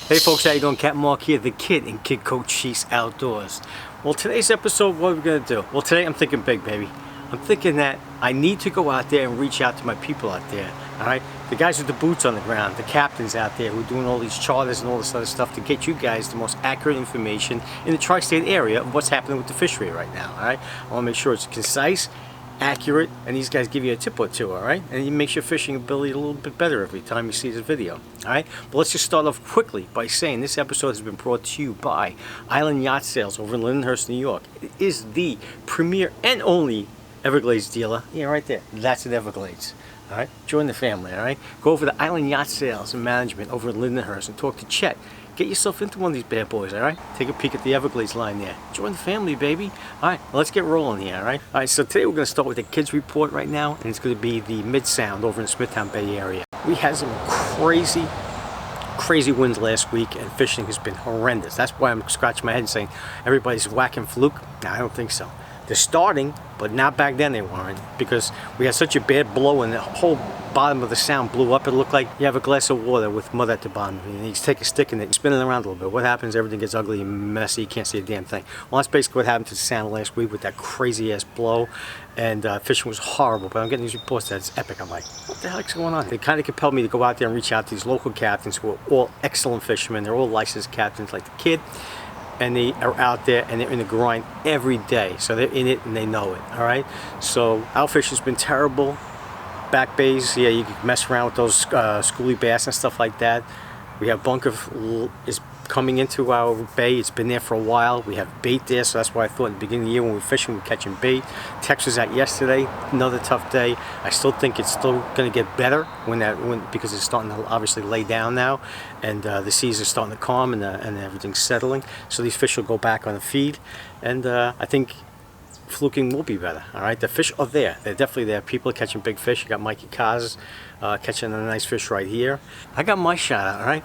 Hey folks, how you doing? Captain Mark here, the kid in Kid Coach Cheese Outdoors. Well, today's episode, what are we going to do? Well, today I'm thinking big, baby. I'm thinking that I need to go out there and reach out to my people out there, alright? The guys with the boots on the ground, the captains out there who are doing all these charters and all this other stuff to get you guys the most accurate information in the tri-state area of what's happening with the fishery right now, alright? I want to make sure it's concise, accurate, and these guys give you a tip or two, alright? And it makes your fishing ability a little bit better every time you see this video, alright? But let's just start off quickly by saying this episode has been brought to you by Island Yacht Sales over in Lindenhurst, New York. It is the premier and only Everglades dealer. Yeah, right there. That's at Everglades. Alright? Join the family, alright? Go over to Island Yacht Sales and Management over in Lindenhurst and talk to Chet. Get yourself into one of these bad boys, alright? Take a peek at the Everglades line there. Join the family, baby. Alright, well, let's get rolling here, alright? Alright, so today we're going to start with the kids report right now, and it's going to be the Mid-Sound over in Smithtown Bay area. We had some crazy winds last week, and fishing has been horrendous. That's why I'm scratching my head and saying everybody's whacking Fluke. No, I don't think so. They're starting, but not back then they weren't, because we had such a bad blow and the whole bottom of the sound blew up. It looked like you have a glass of water with mud at the bottom, and you take a stick and you spin it around a little bit. What happens? Everything gets ugly and messy. You can't see a damn thing. Well, that's basically what happened to the sound last week with that crazy ass blow, and fishing was horrible. But I'm getting these reports that it's epic. I'm like, what the heck's going on? They kind of compelled me to go out there and reach out to these local captains who are all excellent fishermen. They're all licensed captains like the kid. And they are out there and they're in the grind every day, so they're in it and they know it. All right, so our fishing's been terrible. Back bays, yeah, you can mess around with those schoolie bass and stuff like that. We have bunker is coming into our bay. It's been there for a while. We have bait there, so that's why I thought in the beginning of the year when we were fishing, we were catching bait. Tex was out yesterday, another tough day. I still think it's still going to get better because it's starting to obviously lay down now, and the seas are starting to calm and everything's settling. So these fish will go back on the feed, and I think fluking will be better. All right, the fish are there. They're definitely there. People are catching big fish. You got Mikey Kaz catching a nice fish right here. I got my shot out. All right.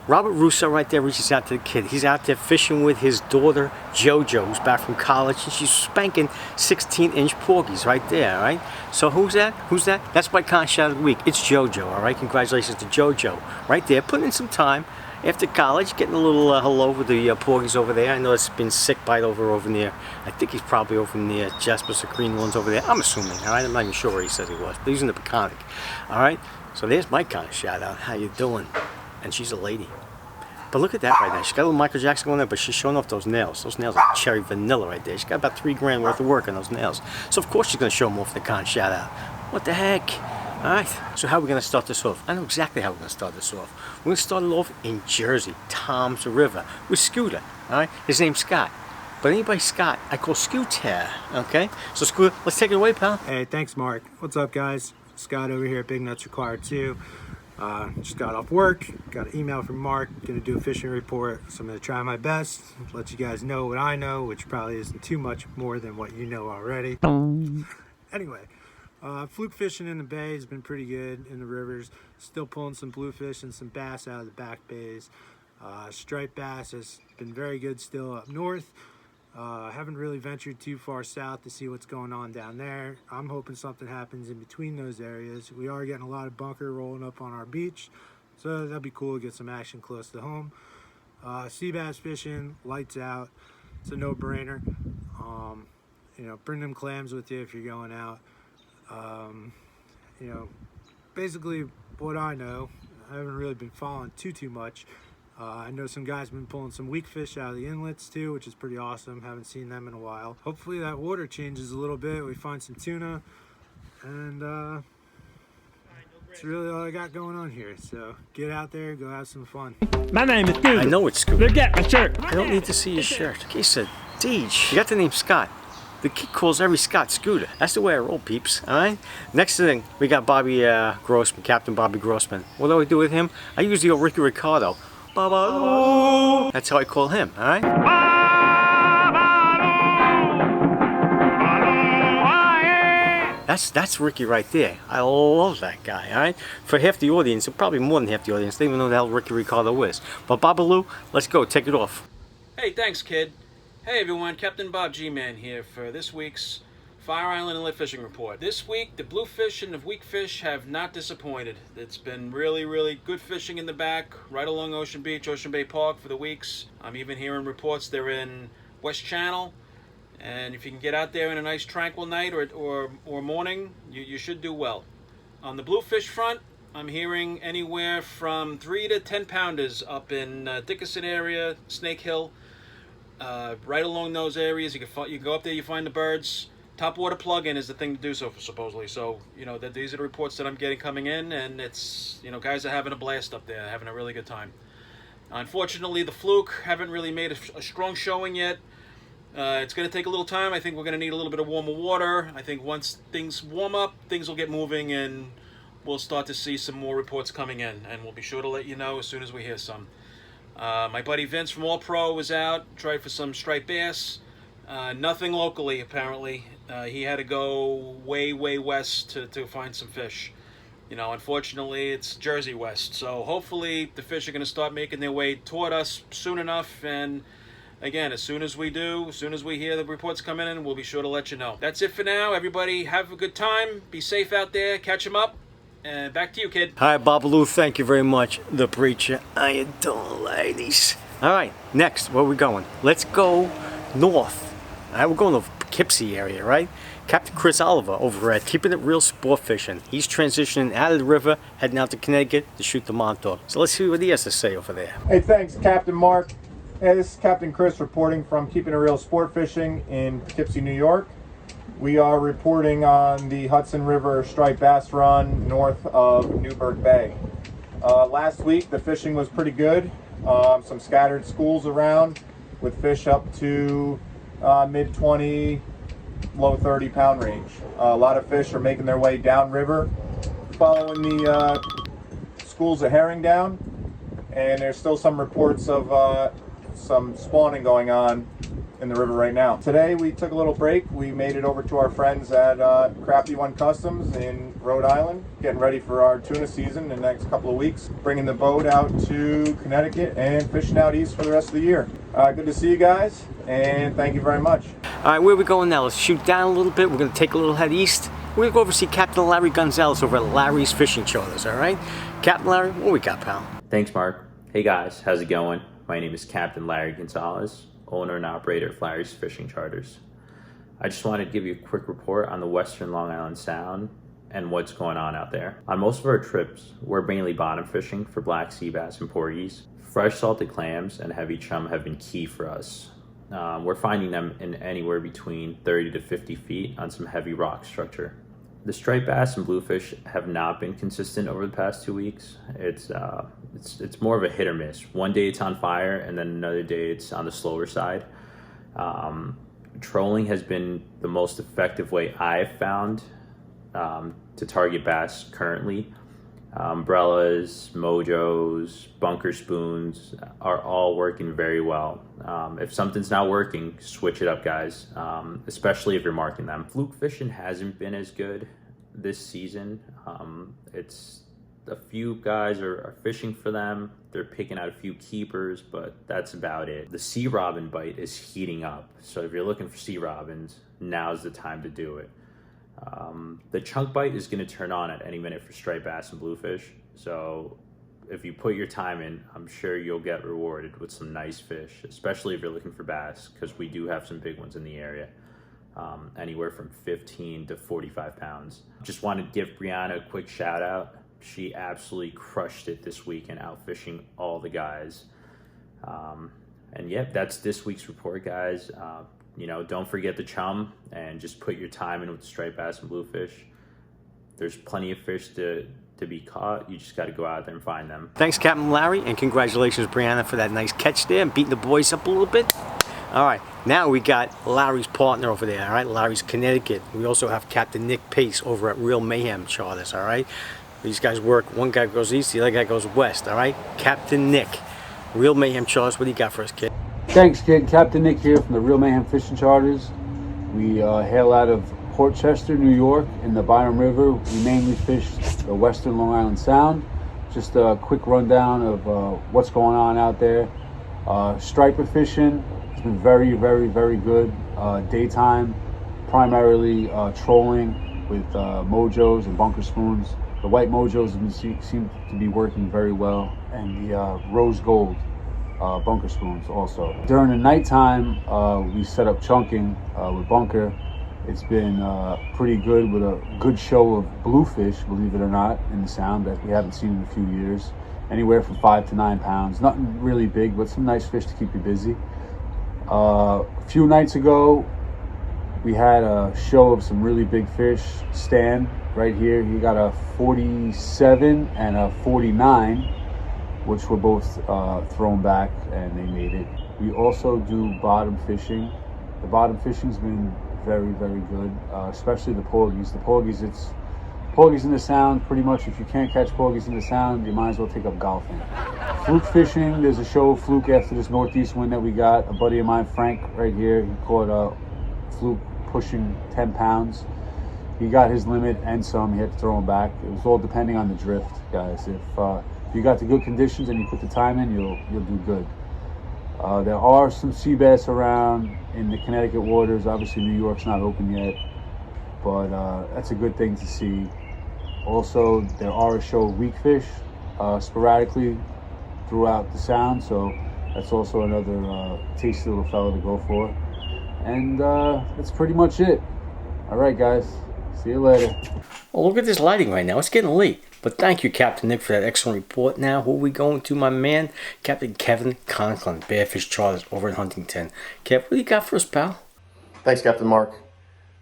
Robert Russo right there reaches out to the kid. He's out there fishing with his daughter JoJo, who's back from college, and she's spanking 16-inch porgies right there, all right? So who's that? Who's that? That's my con shot of the week. It's JoJo, all right? Congratulations to JoJo right there, putting in some time after college, getting a little hello with the porgies over there. I know it's been sick bite over near, I think he's probably over near Jasper's or Greenlands over there. I'm assuming, all right? I'm not even sure where he says he was, but he's in the Peconic, all right? So there's my con shout out. How you doing? And she's a lady. But look at that right now. She's got a little Michael Jackson going there, but she's showing off those nails. Those nails are cherry vanilla right there. She's got about $3 grand worth of work on those nails. So of course she's going to show them off the con shout out. What the heck? Alright, so how are we going to start this off? I know exactly how we're going to start this off. We're going to start it off in Jersey, Tom's River, with Scooter. Alright, his name's Scott. But anybody Scott, I call Scooter. Okay? So Scooter, let's take it away, pal. Hey, thanks Mark. What's up guys? Scott over here at Big Nuts Required 2. Just got off work, got an email from Mark, gonna do a fishing report, so I'm gonna try my best, let you guys know what I know, which probably isn't too much more than what you know already. Anyway, fluke fishing in the bay has been pretty good in the rivers, still pulling some bluefish and some bass out of the back bays. Striped bass has been very good still up north. Haven't really ventured too far south to see what's going on down there. I'm hoping something happens in between those areas. We are getting a lot of bunker rolling up on our beach, so that'd be cool to get some action close to home. Sea bass fishing, lights out. It's a no-brainer. You know, bring them clams with you if you're going out. You know, basically what I know, I haven't really been following too much. I know some guys have been pulling some weak fish out of the inlets too, which is pretty awesome. Haven't seen them in a while. Hopefully that water changes a little bit. We find some tuna, and that's really all I got going on here. So get out there, go have some fun. My name is Scooter. I know it's Scooter. Look at my shirt. I don't need to see your shirt. Okay, said, Deej, you got the name Scott. The kid calls every Scott Scooter. That's the way I roll, peeps. All right. Next thing, we got Bobby Grossman, Captain Bobby Grossman. What do I do with him? I use the old Ricky Ricardo. Baba. That's how I call him. All right. That's Ricky right there. I love that guy. All right. For half the audience, or probably more than half the audience, they don't even know who the hell Ricky Ricardo is. But Babaloo, let's go. Take it off. Hey, thanks, kid. Hey, everyone. Captain Bob G-Man here for this week's Fire Island Inlet Fishing Report. This week, the bluefish and the weakfish have not disappointed. It's been really, really good fishing in the back, right along Ocean Beach, Ocean Bay Park for the weeks. I'm even hearing reports they're in West Channel. And if you can get out there in a nice tranquil night or morning, you should do well. On the bluefish front, I'm hearing anywhere from 3 to 10 pounders up in Dickinson area, Snake Hill, right along those areas. You go up there, you find the birds. Topwater plug-in is the thing to do so supposedly. So, these are the reports that I'm getting coming in, and it's, guys are having a blast up there, having a really good time. Unfortunately, the Fluke haven't really made a strong showing yet. It's going to take a little time. I think we're going to need a little bit of warmer water. I think once things warm up, things will get moving, and we'll start to see some more reports coming in, and we'll be sure to let you know as soon as we hear some. My buddy Vince from All Pro was out, tried for some striped bass. Nothing locally, apparently. He had to go way, way west to find some fish. Unfortunately, it's Jersey West. So hopefully the fish are going to start making their way toward us soon enough. And again, as soon as we hear the reports coming in, we'll be sure to let you know. That's it for now. Everybody have a good time. Be safe out there. Catch them up. And back to you, kid. Hi, Babaloo. Thank you very much. The Preacher. How you doing, ladies? All right, next, where are we going? Let's go north. We're going to Poughkeepsie area, right? Captain Chris Oliver over at Keeping It Real Sport Fishing. He's transitioning out of the river, heading out to Connecticut to shoot the Montauk. So let's see what he has to say over there. Hey, thanks, Captain Mark. Hey, this is Captain Chris reporting from Keeping It Real Sport Fishing in Poughkeepsie, New York. We are reporting on the Hudson River striped bass run north of Newburgh Bay. Last week, the fishing was pretty good. Some scattered schools around with fish up to mid 20, low 30 pound range. A lot of fish are making their way downriver, following the schools of herring down, and there's still some reports of some spawning going on in the river right now. Today we took a little break. We made it over to our friends at Crafty One Customs in Rhode Island, getting ready for our tuna season in the next couple of weeks, bringing the boat out to Connecticut and fishing out east for the rest of the year. Good to see you guys, and thank you very much. All right, where are we going now? Let's shoot down a little bit. We're going to take a little head east. We're going to go over to see Captain Larry Gonzalez over at Larry's Fishing Charters, all right? Captain Larry, what we got, pal? Thanks, Mark. Hey guys, how's it going? My name is Captain Larry Gonzalez, owner and operator of Larry's Fishing Charters. I just wanted to give you a quick report on the Western Long Island Sound and what's going on out there. On most of our trips, we're mainly bottom fishing for black sea bass and porgies. Fresh salted clams and heavy chum have been key for us. We're finding them in anywhere between 30 to 50 feet on some heavy rock structure. The striped bass and bluefish have not been consistent over the past 2 weeks. It's more of a hit or miss. One day it's on fire, and then another day it's on the slower side. Trolling has been the most effective way I've found to target bass currently. Umbrellas, mojos, bunker spoons are all working very well. If something's not working, switch it up, guys, especially if you're marking them. Fluke fishing hasn't been as good this season. It's a few guys are fishing for them. They're picking out a few keepers, but that's about it. The sea robin bite is heating up. So if you're looking for sea robins, now's the time to do it. The chunk bite is going to turn on at any minute for striped bass and bluefish. So if you put your time in, I'm sure you'll get rewarded with some nice fish, especially if you're looking for bass, because we do have some big ones in the area. Anywhere from 15 to 45 pounds. Just want to give Brianna a quick shout out. She absolutely crushed it this weekend, out fishing all the guys. And yep, that's this week's report, guys. Don't forget the chum and just put your time in with the striped bass and bluefish. There's plenty of fish to be caught. You just got to go out there and find them. Thanks, Captain Larry, and congratulations, Brianna, for that nice catch there and beating the boys up a little bit. All right, now we got Larry's partner over there, all right? Larry's Connecticut. We also have Captain Nick Pace over at Real Mayhem Charters, all right? These guys work, one guy goes east, the other guy goes west, all right? Captain Nick, Real Mayhem Charters, what do you got for us, kid? Thanks, kid. Captain Nick here from the Real Mayhem Fishing Charters. We hail out of Port Chester, New York, in the Byram River. We mainly fish the Western Long Island Sound. Just a quick rundown of what's going on out there. Striper fishing has been very, very, very good. Daytime, primarily trolling with mojos and bunker spoons. The white mojos seem to be working very well, and the rose gold bunker spoons also. During the nighttime, we set up chunking with bunker. It's been pretty good, with a good show of bluefish, believe it or not, in the sound that we haven't seen in a few years. Anywhere from 5 to 9 pounds. Nothing really big, but some nice fish to keep you busy. A few nights ago, we had a show of some really big fish. Stan, right here, he got a 47 and a 49, which were both thrown back, and they made it. We also do bottom fishing. The bottom fishing's been very, very good, especially the porgies. The porgies, it's porgies in the sound. Pretty much, if you can't catch porgies in the sound, you might as well take up golfing. Fluke fishing, there's a show of fluke after this northeast wind that we got. A buddy of mine, Frank, right here, he caught a fluke pushing 10 pounds. He got his limit and some. He had to throw him back. It was all depending on the drift, guys. If you got the good conditions and you put the time in, you'll do good. There are some sea bass around in the Connecticut waters. Obviously, New York's not open yet, but that's a good thing to see. Also, there are a show of weak fish sporadically throughout the sound, so that's also another tasty little fella to go for. And that's pretty much it. All right, guys. See you later. Well, look at this lighting right now. It's getting late. But thank you, Captain Nick, for that excellent report. Now, who are we going to? My man, Captain Kevin Conklin, Bearfish Charters over in Huntington. Kev, what do you got for us, pal? Thanks, Captain Mark.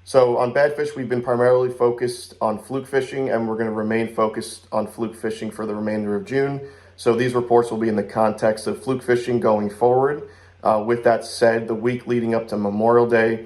So on Badfish, we've been primarily focused on fluke fishing, and we're going to remain focused on fluke fishing for the remainder of June. So these reports will be in the context of fluke fishing going forward. With that said, the week leading up to Memorial Day,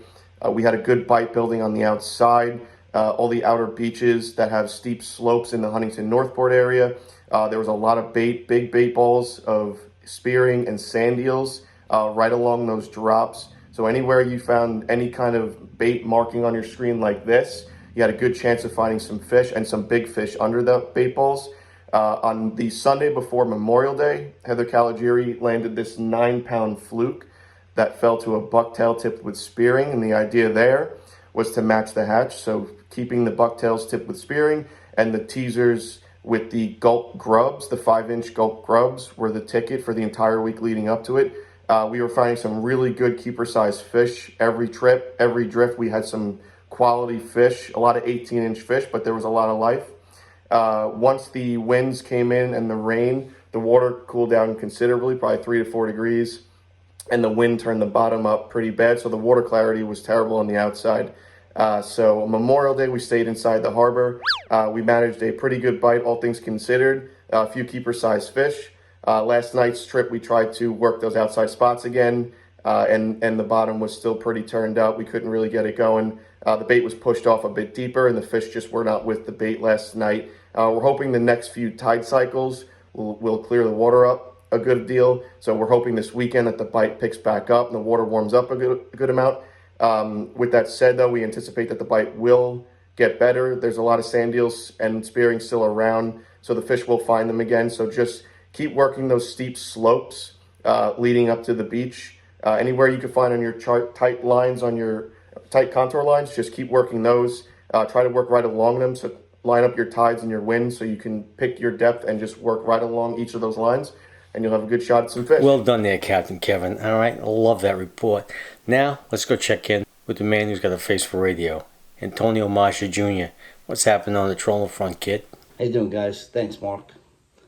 we had a good bite building on the outside. All the outer beaches that have steep slopes in the Huntington Northport area. There was a lot of big bait balls of spearing and sand eels right along those drops. So anywhere you found any kind of bait marking on your screen like this, you had a good chance of finding some fish and some big fish under the bait balls. On the Sunday before Memorial Day, Heather Caligiri landed this 9-pound fluke that fell to a bucktail tipped with spearing, and the idea there was to match the hatch. So keeping the bucktails tipped with spearing and the teasers with the gulp grubs, the 5-inch gulp grubs, were the ticket for the entire week leading up to it. We were finding some really good keeper-sized fish every trip, every drift. We had some quality fish, a lot of 18-inch fish, but there was a lot of life. Once the winds came in and the rain, the water cooled down considerably, probably 3 to 4 degrees, and the wind turned the bottom up pretty bad, so the water clarity was terrible on the outside. So Memorial Day, we stayed inside the harbor. We managed a pretty good bite, all things considered, a few keeper-sized fish. Last night's trip, we tried to work those outside spots again, and the bottom was still pretty turned up. We couldn't really get it going. The bait was pushed off a bit deeper, and the fish just were not with the bait last night. We're hoping the next few tide cycles will clear the water up a good deal. So we're hoping this weekend that the bite picks back up and the water warms up a good amount. With that said, though, we anticipate that the bite will get better. There's a lot of sand eels and spearing still around, so the fish will find them again. So just keep working those steep slopes leading up to the beach. Anywhere you can find on your tight lines, on your tight contour lines, just keep working those. Try to work right along them. So line up your tides and your winds so you can pick your depth and just work right along each of those lines, and you'll have a good shot at some fish. Well done there, Captain Kevin. All right, I love that report. Now, let's go check in with the man who's got a face for radio, Antonio Masha Jr. What's happening on the trolling front, kid? How you doing, guys? Thanks, Mark.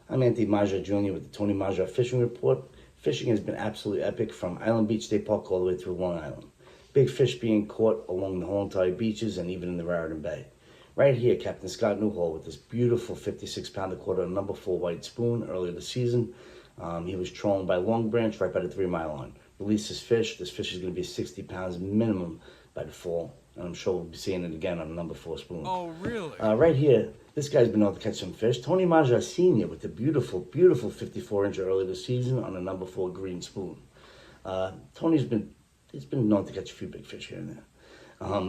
I'm Anthony Maja Jr. with the Tony Maja Fishing Report. Fishing has been absolutely epic from Island Beach State Park all the way through Long Island. Big fish being caught along the whole entire beaches and even in the Raritan Bay. Right here, Captain Scott Newhall with this beautiful 56-pounder caught on a number 4 white spoon earlier this season. He was trolling by Long Branch right by the 3-mile line. Released his fish. This fish is going to be 60 pounds minimum by the fall. And I'm sure we'll be seeing it again on a number 4 spoon. Oh, really? Right here, this guy's been able to catch some fish. Tony Maja Sr. with the beautiful 54-incher earlier this season on a number 4 green spoon. Tony's been known to catch a few big fish here and there.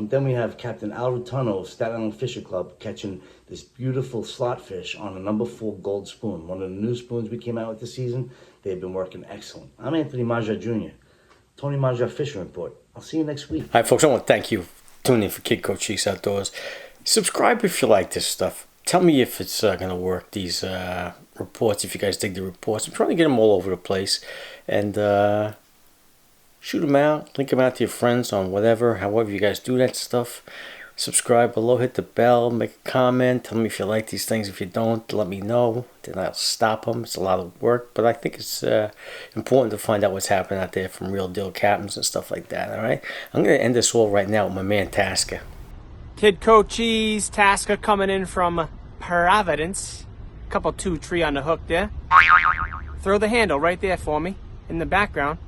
Then we have Captain Al Rutuno of Staten Island Fisher Club catching this beautiful slot fish on a number 4 gold spoon. One of the new spoons we came out with this season. They've been working excellent. I'm Anthony Maja Jr., Tony Maja Fishing Report. I'll see you next week. All right, folks, I want to thank you Tune in for Kid Coach Cheeks Outdoors. Subscribe if you like this stuff. Tell me if it's going to work, these reports, if you guys dig the reports. I'm trying to get them all over the place. And shoot them out. Link them out to your friends on whatever, however you guys do that stuff. Subscribe below, hit the bell, make a comment. Tell me if you like these things. If you don't, let me know. Then I'll stop them. It's a lot of work. But I think it's important to find out what's happening out there from real deal captains and stuff like that. Alright? I'm going to end this all right now with my man Tasker. Kid Coaches, Tasker coming in from Providence. Couple 2-3 on the hook there. Throw the handle right there for me. In the background,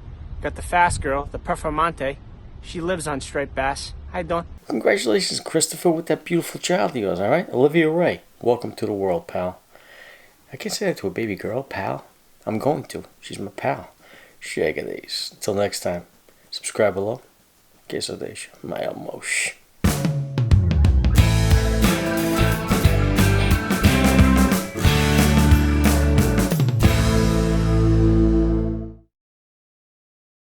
got the fast girl, the Performante. She lives on striped bass. How you doing? Congratulations, Christopher, with that beautiful child of yours, alright? Olivia Ray. Welcome to the world, pal. I can't say that to a baby girl, pal. I'm going to. She's my pal. Shagadays. Until next time, subscribe below. Que so deixa. My almost.